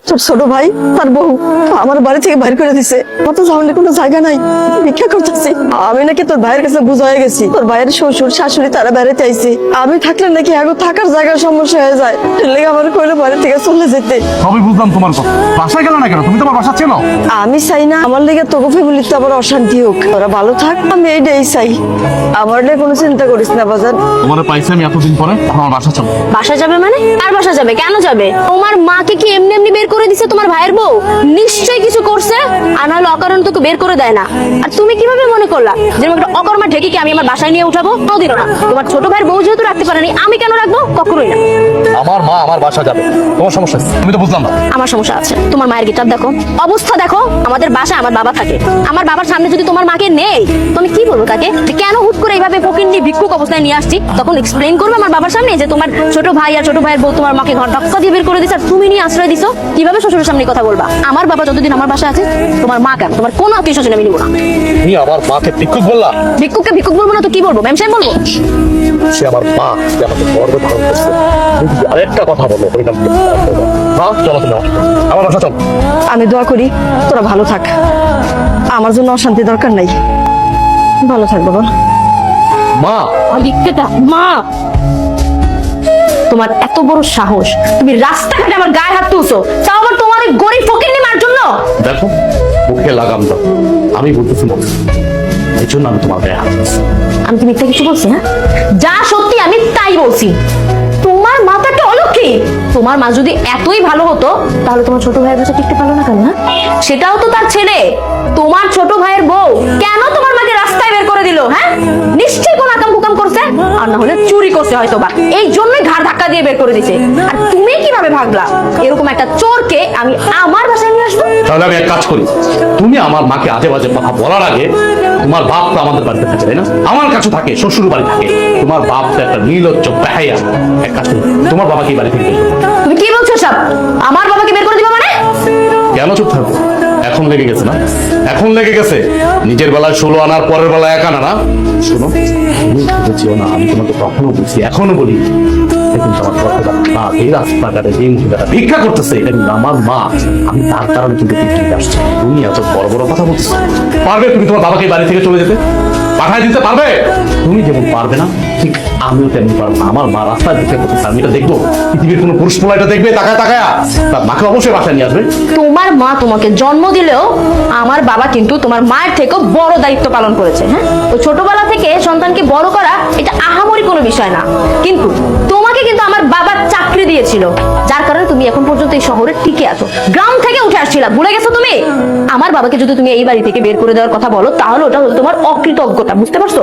তোর ছোট ভাই তার বউ আমার বাড়ি থেকে বাইর করে দিছে। কত সামনে কোনো জায়গা নাই, ভিক্ষা করতেছি। আমি নাকি তোর ভাইয়ের কাছে বুঝা হয়ে গেছি, তোর ভাইয়ের শ্বশুর শাশুড়ি তারা বেড়াতে আইছে। আমি থাকলে নাকি আগে থাকার জায়গার সমস্যা হয়ে যায়, লেগে আমার কইলো বাড়ি থেকে চলে যেতে। সবই বুঝলাম তোমার কথা, বাসায় গেল না কেন? তুমি তোমার বাসা চেনো? আমি চাই না আমার লেগে তোকে ফ্যামিলিতে আবার অশান্তি হোক, তোরা ভালো থাক, আমি এইটাই চাই। আমার নিয়ে কোনো চিন্তা করিস না বাজার। তোমার পাইছি আমি এতদিন পরে, আমার বাসা চলো। বাসা যাবে মানে? আর বাসা যাবে কেন যাবে? তোমার মাকে কি এমনি এমনি বের করে দিছে তোমার ভাইয়ের বউ? নিশ্চয়ই কিছু করছে, আর নাহলে অকারণ তোকে বের করে দেয় না। আর তুমি কিভাবে মনে করলা যে একটা অকর্মা ঢেকে কি আমি আমার বাসায় নিয়ে উঠাবো? কোনোদিনও না। তোমার ছোট ভাইয়ের বউ যেহেতু রাখতে পারেনি, আমি কেন রাখবো? কখনোই না। আমার মা আমার বাসা যাবে, তোমার সমস্যা আছে? আমি তো বুঝলাম না। আমার সমস্যা আছে। তোমার মায়ের গিটার দেখো, অবস্থা দেখো। আমাদের বাসায় আমার বাবা থাকে, আমার বাবার সামনে যদি তোমার মাকে নেই, তুমি কি বলবো তাকে যে কেন হুট করে এইভাবে ফকির নিয়ে ভিক্ষুক অবস্থায় নিয়ে আসছি? তখন এক্সপ্লেইন করবে আমার বাবার সামনে যে তোমার ছোট ভাই আর ছোট ভাইয়ের বউ তোমার মাকে ঘর ধাক্কা দিয়ে বের করে দিচ্ছে, আর তুমি নিয়ে আশ্রয় দিছো। কিভাবে শ্বশুরের সামনে কথা বলবা? আমার বাবা যতদিন আমার বাসায় আছে, তোমার মা কেন? তোমার কোনো আত্মীয় স্বজন আমি নিবো না। তুমি আমার মাকে ভিক্ষুক বললা? ভিক্ষুককে ভিক্ষুক বলবো না তো কি বলবো? ম্যাম সাহেব বলবো? সে আমার মা, সে আমাকে গর্ব ধারণ করছে। তুমি যদি আরেকটা কথা বলো, ওই নাম মা চলো, তুমি আমার বাসা চলো। আমি দোয়া করি তোরা ভালো থাক, আমার জন্য অশান্তি দরকার নাই। ভালো থাক বাবা। মা মা, তোমার এত বড় সাহস, তুমি রাস্তাঘাটে আমার গায়ে হাত তুলছো, তাও আবার তোমার ওই গরিব ফকিরনি মার জন্য। দেখো, মুখে লাগাম দাও, আমি বলতেছি মুখে, এই জন্য আমি তোমার গায়ে হাত দিচ্ছি। আমি কি মিথ্যা কিছু বলছি? হ্যাঁ, যা সত্যি আমি তাই বলছি। তোমার মাথা একটা অলক্ষী। তোমার মা যদি এতই ভালো হতো, তাহলে তোমার ছোট ভাইয়ের কাছে টিকতে পারলো না কেন? হ্যাঁ, সেটাও তো তার ছেলে। তোমার ছোট ভাইয়ের বউ কেন তোমার মাকে রাস্তায় বের করে দিল? হ্যাঁ, নিশ্চয়ই কোন আকাম কুকাম করছে, আর না হলে চুরি করছে হয়তো বা, এই জন্যই ঘাড় ধাক্কা দিয়ে বের করে দিছে। আর তুমি কিভাবে ভাবলা এরকম একটা চোরকে আমি আমার বাসায় নিয়ে আসবো? তাহলে আমি এক কাজ করি, তুমি আমার মাকে আজে বাজে কথা বলার আগে, তোমার বাপ তো আমাদের বাড়িতে থাকে, তাই না? আমার কাছে থাকে, শ্বশুর বাড়ি থাকে। তোমার বাপ তো একটা নির্লজ্জ বেহায়া। এক কাজ করি, তোমার বাবাকে বাড়ি থেকে বের করো। তুমি কি বলছো সব? আমার বাবাকে বের করে দিবা মানে? কেন চুপ থাকবো? এখন লেগে গেছে না? এখন লেগে গেছে। নিজের বেলায় 16 আনার, পরের বেলায় 1 আনা না। শোনো, তুমি বুঝেছিও না, আমি তোমাকে কখনো বলছি, এখনো বলি, দেখুন তোমার মা এই রাস্তাঘাটে দিন ভিক্ষা করতেছে, এটা কিন্তু আমার মা। আমি তার কারণে কিন্তু ভিক্ষিতে আসছি। তুমি এত বড় বড় কথা বলতেছো। পারবে তুমি তোমার বাবাকে বাড়ি থেকে চলে যেতে? পাঠায় দিতে পারবে? তুমি যেমন পারবে না, ঠিক আমিও তেমনি পারবো না। আমার মা রাস্তায় ভিক্ষা করতেছে, আমি এটা দেখবো? পৃথিবীর কোনো পুরুষ পোলা এটা দেখবে তাকায় তাকায়? তার মাকে অবশ্যই বাসায় নিয়ে আসবে। তোমার মা তোমাকে জন্ম দিলেও আমার বাবা কিন্তু তোমার মায়ের থেকেও বড় দায়িত্ব পালন করেছে। হ্যাঁ, তো ছোটবেলা থেকে সন্তানকে বড় করা এটা আহামরি কোনো বিষয় না, কিন্তু তোমাকে কিন্তু আমার বাবা চাকরি দিয়েছিল, যার কারণে তুমি এখন পর্যন্ত এই শহরে টিকে আছো। গ্রাম থেকে উঠে আসছিলা, ভুলে গেছো তুমি? আমার বাবাকে যদি তুমি এই বাড়ি থেকে বের করে দেওয়ার কথা বলো, তাহলে ওটা হলো তোমার অকৃতজ্ঞতা, বুঝতে পারছো?